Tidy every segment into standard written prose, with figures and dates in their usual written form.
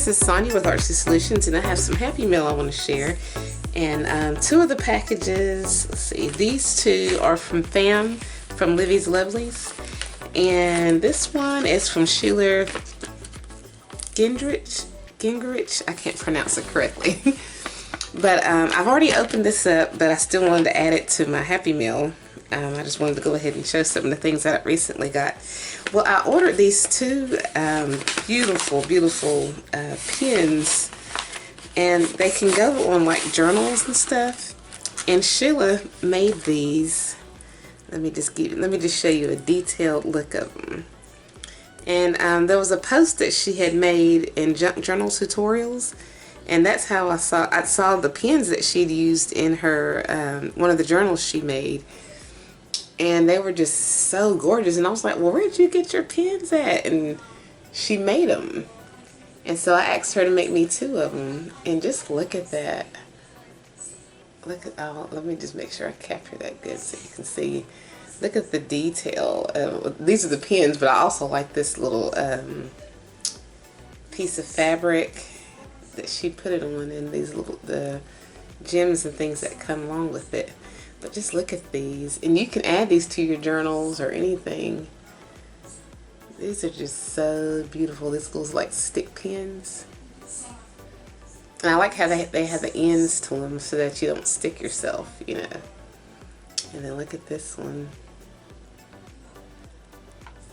this is Sonia with Artsy Solutions, and I have some Happy Mail I want to share. And two of the packages, let's see, these two are from Pham, from Livy's Lovelies. And this one is from Sheila Gingrich. I can't pronounce it correctly. But I've already opened this up, but I still wanted to add it to my Happy Mail. I just wanted to go ahead and show some of the things that I recently got. Well, I ordered these two beautiful pins, and they can go on like journals and stuff. And Sheila made these. Let me just show you a detailed look of them. And there was a post that she had made in Junk Journal Tutorials, and that's how I saw the pins that she'd used in her one of the journals she made. And they were just so gorgeous. And I was like, well, where'd you get your pins at? And she made them. And so I asked her to make me two of them. And just look at that. Look at, oh, let me just make sure I capture that good so you can see. Look at the detail. These are the pins, but I also like this little piece of fabric that she put it on, and these little, the gems and things that come along with it. But just look at these, and you can add these to your journals or anything. These are just so beautiful. These little like stick pins, and I like how they have the ends to them so that you don't stick yourself, you know. And then look at this one.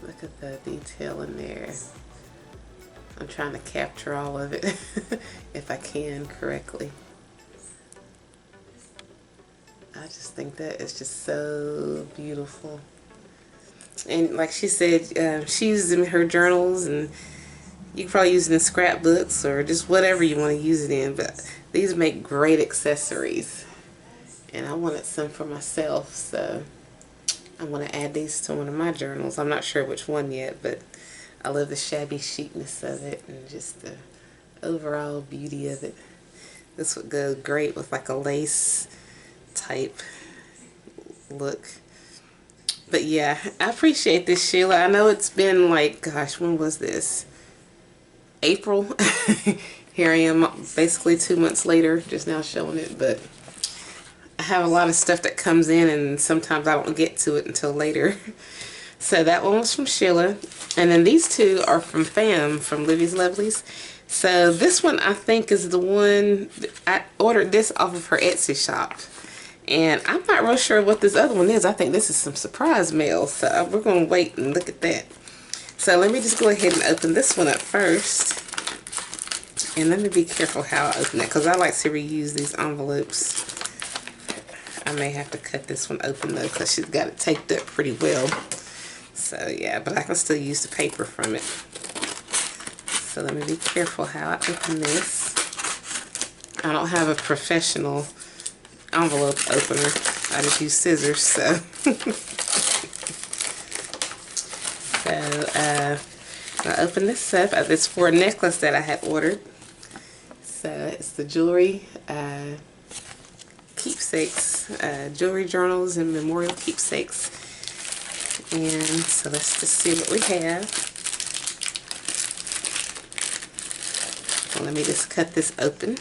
Look at the detail in there. I'm trying to capture all of it if I can correctly. I just think that is just so beautiful. And like she said, she uses them in her journals, and you can probably use it in scrapbooks or just whatever you want to use it in. But these make great accessories, and I wanted some for myself, so I want to add these to one of my journals. I'm not sure which one yet, but I love the shabby chicness of it and just the overall beauty of it. This would go great with like a lace type look. But yeah, I appreciate this, Sheila. I know it's been like, gosh, when was this? April. Here I am basically 2 months later, just now showing it, but I have a lot of stuff that comes in, and sometimes I don't get to it until later. So that one was from Sheila, and then these two are from Pham, from Livy's Lovelies. So this one I think is the one, I ordered this off of her Etsy shop. And I'm not real sure what this other one is. I think this is some surprise mail. So we're going to wait and look at that. So let me just go ahead and open this one up first. And let me be careful how I open it, because I like to reuse these envelopes. I may have to cut this one open though, because she's got it taped up pretty well. So yeah, but I can still use the paper from it. So let me be careful how I open this. I don't have a professional envelope opener. I just use scissors, so. So I open this up. It's for a necklace that I had ordered. So it's the jewelry keepsakes, jewelry journals and memorial keepsakes. And so let's just see what we have. Well, let me just cut this open.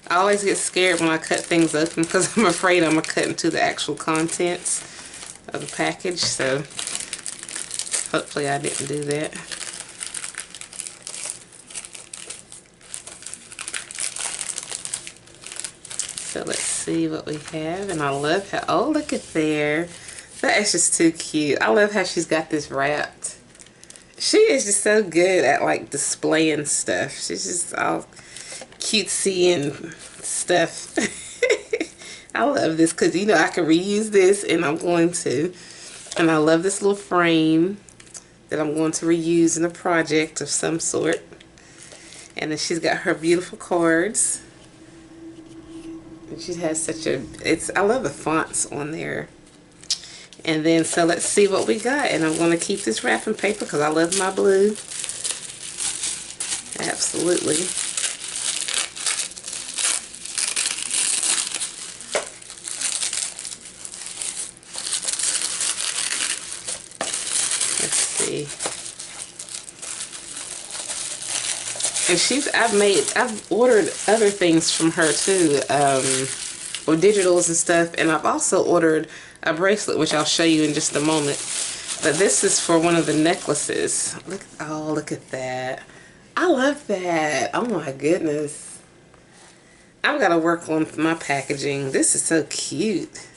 I always get scared when I cut things open because I'm afraid I'm going to cut into the actual contents of the package, so hopefully I didn't do that. So let's see what we have, and I love how, oh, look at there. That is just too cute. I love how she's got this wrapped. She is just so good at like displaying stuff. She's just all cutesy and stuff. I love this because, you know, I can reuse this, and I'm going to. And I love this little frame that I'm going to reuse in a project of some sort. And then she's got her beautiful cards. And she has such a, I love the fonts on there. And then, so let's see what we got. And I'm going to keep this wrapping paper because I love my blue. Absolutely. Let's see. And I've ordered other things from her too, or digitals and stuff. And I've also ordered a bracelet, which I'll show you in just a moment. But this is for one of the necklaces. Look at that. I love that. Oh my goodness. I've got to work on my packaging. This is so cute.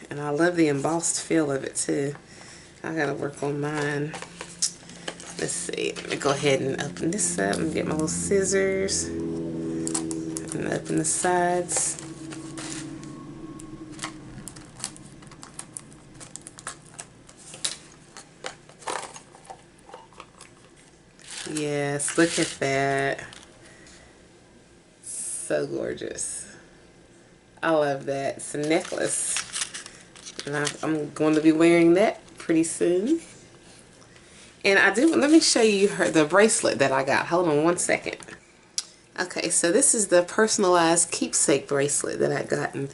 And I love the embossed feel of it too. I got to work on mine. Let's see. Let me go ahead and open this up and get my little scissors. And open the sides. Yes, look at that. So gorgeous. I love that. It's a necklace. And I'm going to be wearing that pretty soon. And let me show you the bracelet that I got. Hold on one second. Okay, so this is the personalized keepsake bracelet that I gotten.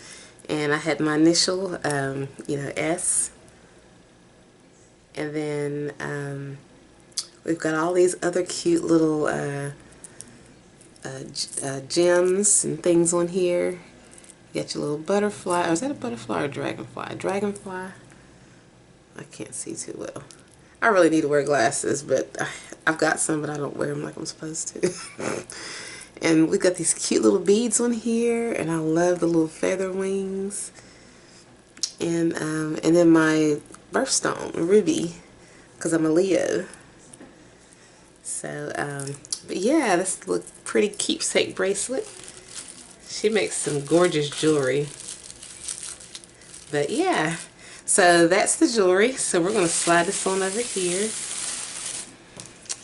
And I had my initial, you know, S. And then we've got all these other cute little gems and things on here. You got your little butterfly. Or is that a butterfly or a dragonfly? Dragonfly? I can't see too well. I really need to wear glasses, but I've got some, but I don't wear them like I'm supposed to. And we got these cute little beads on here, and I love the little feather wings. And then my birthstone, ruby, because I'm a Leo. So, but yeah, this little pretty keepsake bracelet. She makes some gorgeous jewelry. But yeah, so that's the jewelry. So we're going to slide this on over here.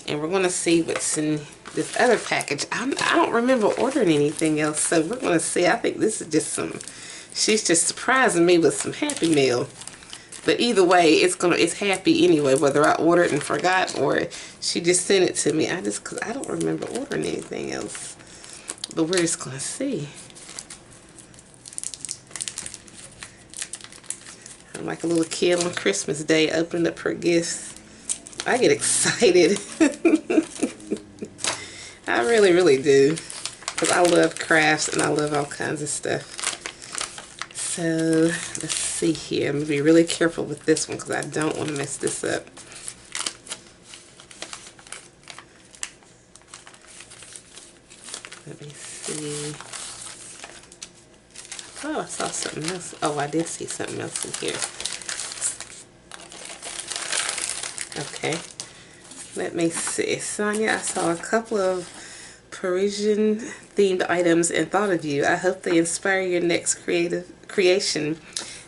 And we're going to see what's in this other package. I don't remember ordering anything else. So we're going to see. I think this is just she's just surprising me with some Happy Meal. But either way, it's happy anyway, whether I ordered and forgot or she just sent it to me. Cause I don't remember ordering anything else. But we're just gonna see. I'm like a little kid on Christmas Day opening up her gifts. I get excited. I really, really do. Because I love crafts and I love all kinds of stuff. So, let's see here. I'm going to be really careful with this one because I don't want to mess this up. Let me see. Oh, I saw something else. Oh, I did see something else in here. Okay. Let me see. Sonia, I saw a couple of Parisian themed items and thought of you. I hope they inspire your next creation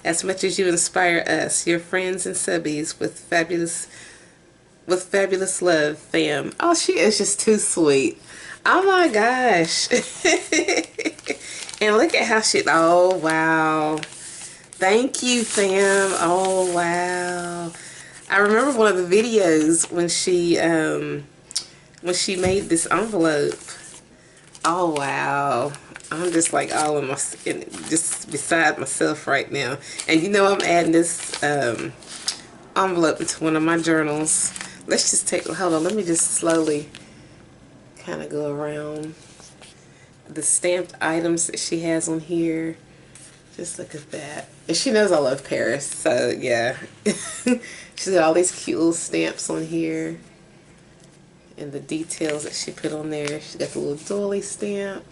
as much as you inspire us, your friends and subbies, with fabulous love, Pham. Oh, she is just too sweet. Oh my gosh. And look at how oh wow. Thank you, Pham. Oh wow. I remember one of the videos when she made this envelope. Oh wow. I'm just like all in just beside myself right now. And you know I'm adding this envelope into one of my journals. Let's just hold on, let me just slowly kind of go around the stamped items that she has on here. Just look at that. And she knows I love Paris, so yeah. She's got all these cute little stamps on here. And the details that she put on there. She got the little doily stamp.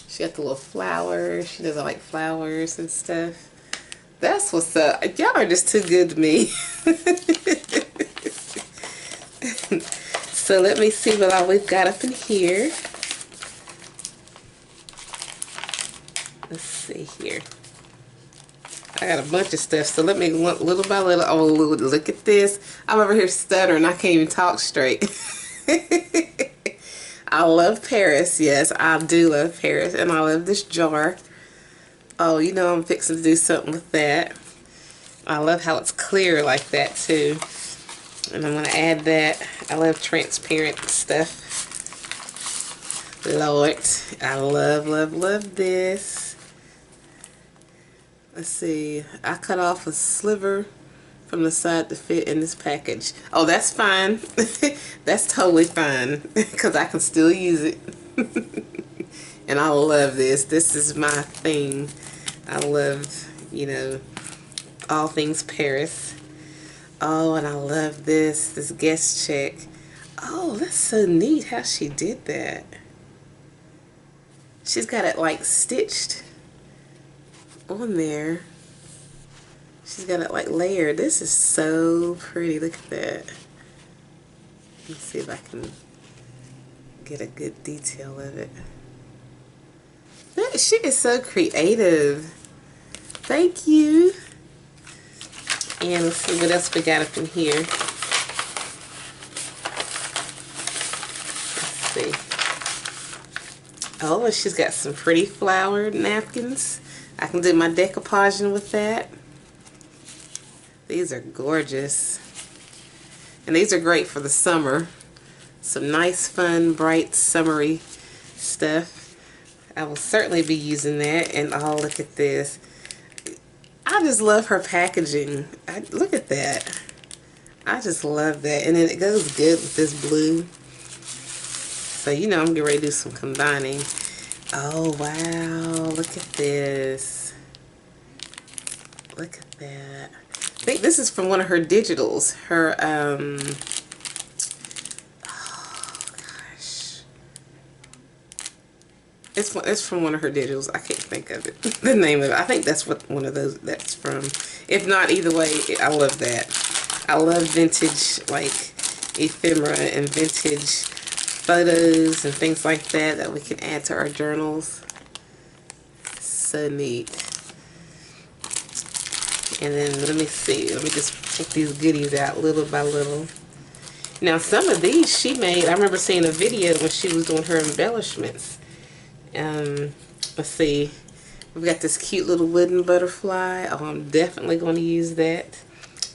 She got the little flowers. She does like flowers and stuff. That's what's up. Y'all are just too good to me. So let me see what all we've got up in here. Let's see here. I got a bunch of stuff, so let me little by little. Oh, look at this. I'm over here stuttering. I can't even talk straight. I love Paris. Yes, I do love Paris. And I love this jar. Oh, you know I'm fixing to do something with that. I love how it's clear like that, too. And I'm going to add that. I love transparent stuff. Lord, I love, love, love this. Let's see. I cut off a sliver from the side to fit in this package. Oh, that's fine. That's totally fine because I can still use it. And I love this. This is my thing. I love, you know, all things Paris. Oh, and I love this guest check. Oh, that's so neat how she did that. She's got it like stitched on there. She's got it like layered. This is so pretty. Look at that. Let me see if I can get a good detail of it. She is so creative. Thank you. And let's see what else we got up in here. Let's see. Oh, she's got some pretty flowered napkins. I can do my decoupaging with that. These are gorgeous. And these are great for the summer. Some nice, fun, bright, summery stuff. I will certainly be using that. And oh, look at this. I just love her packaging. Look at that. I just love that. And then it goes good with this blue. So, you know, I'm getting ready to do some combining. Oh, wow. Look at this. Look at that. I think this is from one of her digitals. Her, oh, gosh. It's from one of her digitals. I can't think of it. The name of it. I think that's what one of those that's from. If not, either way, I love that. I love vintage, like, ephemera and vintage photos and things like that we can add to our journals. So neat. And then let me see. Let me just take these goodies out little by little. Now, some of these she made. I remember seeing a video when she was doing her embellishments. Let's see. We've got this cute little wooden butterfly. Oh, I'm definitely going to use that.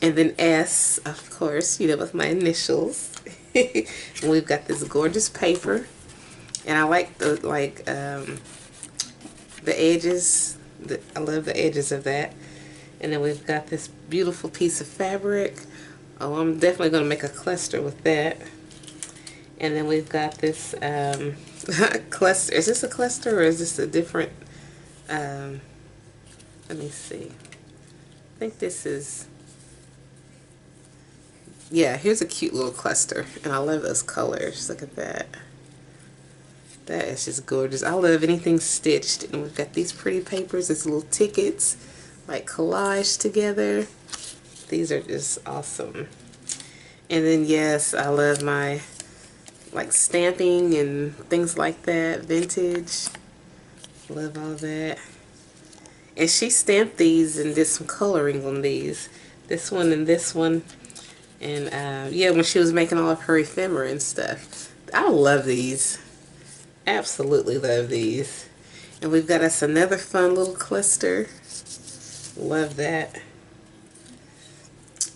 And then S, of course, you know, with my initials. And we've got this gorgeous paper. And I like the edges. I love the edges of that. And then we've got this beautiful piece of fabric. Oh, I'm definitely going to make a cluster with that. And then we've got this cluster. Is this a cluster or is this a different? Let me see. I think this is. Yeah, here's a cute little cluster. And I love those colors. Look at that. That is just gorgeous. I love anything stitched. And we've got these pretty papers, these little tickets, like collage together. These are just awesome. And then, yes, I love my like stamping and things like that. Vintage. Love all that. And she stamped these and did some coloring on these. This one and this one. And yeah, when she was making all of her ephemera and stuff. I love these. Absolutely love these. And we've got us another fun little cluster. Love that.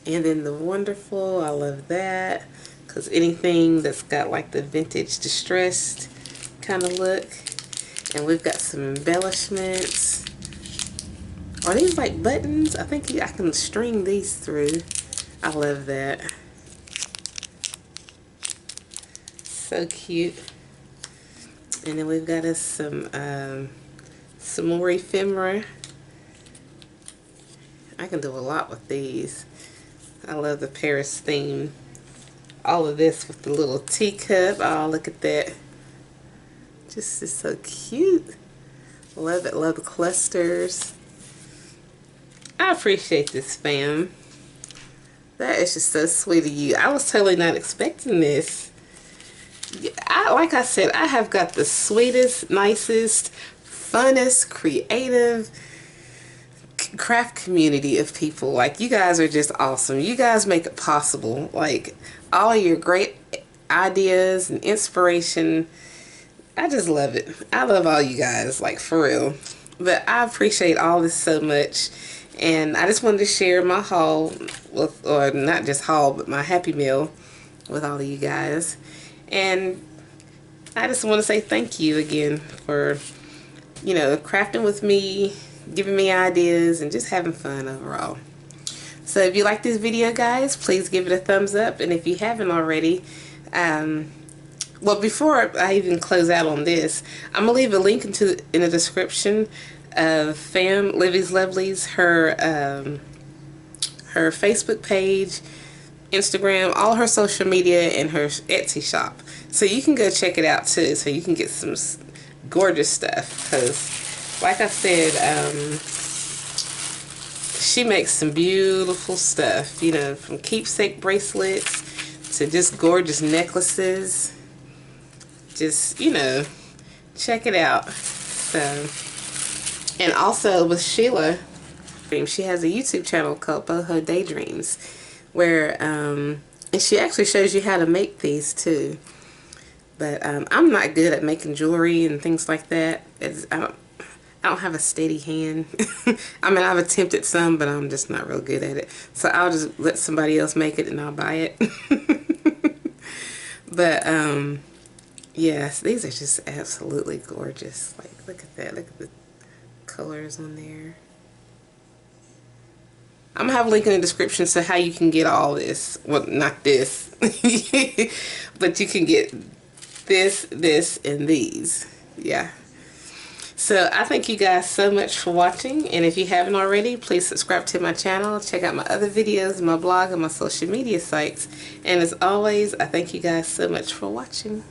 And then the wonderful, I love that. Because anything that's got like the vintage distressed kind of look. And we've got some embellishments. Are these like buttons? I think I can string these through. I love that. So cute. And then we've got us some more ephemera. I can do a lot with these. I love the Paris theme. All of this with the little teacup. Oh, look at that. Just is so cute. Love it. Love the clusters. I appreciate this, fam. That is just so sweet of you. I was totally not expecting this. Like I said, I have got the sweetest, nicest, funnest, creative craft community of people. Like, you guys are just awesome. You guys make it possible. Like, all your great ideas and inspiration. I just love it. I love all you guys, like, for real. But I appreciate all this so much. And I just wanted to share my haul with, or not just haul, but my Happy Meal with all of you guys. And I just want to say thank you again for, you know, crafting with me, giving me ideas, and just having fun overall. So if you like this video, guys, please give it a thumbs up. And if you haven't already, well, before I even close out on this, I'm gonna leave a link in the description of Pham Livy's Lovelies, her Facebook page, Instagram, all her social media, and her Etsy shop. So you can go check it out too, so you can get some gorgeous stuff. Because, like I said, she makes some beautiful stuff, you know, from keepsake bracelets to just gorgeous necklaces. Just, you know, check it out. So, and also with Sheila, she has a YouTube channel called Boho Daydreams, where and she actually shows you how to make these too. But I'm not good at making jewelry and things like that. I don't have a steady hand. I mean, I've attempted some, but I'm just not real good at it. So I'll just let somebody else make it and I'll buy it. But yes, these are just absolutely gorgeous. Like, look at that. Look at the colors on there. I'm gonna have a link in the description so how you can get all this. Well, not this, but you can get this, and these. Yeah. So I thank you guys so much for watching, and if you haven't already, please subscribe to my channel, check out my other videos, my blog, and my social media sites. And as always, I thank you guys so much for watching.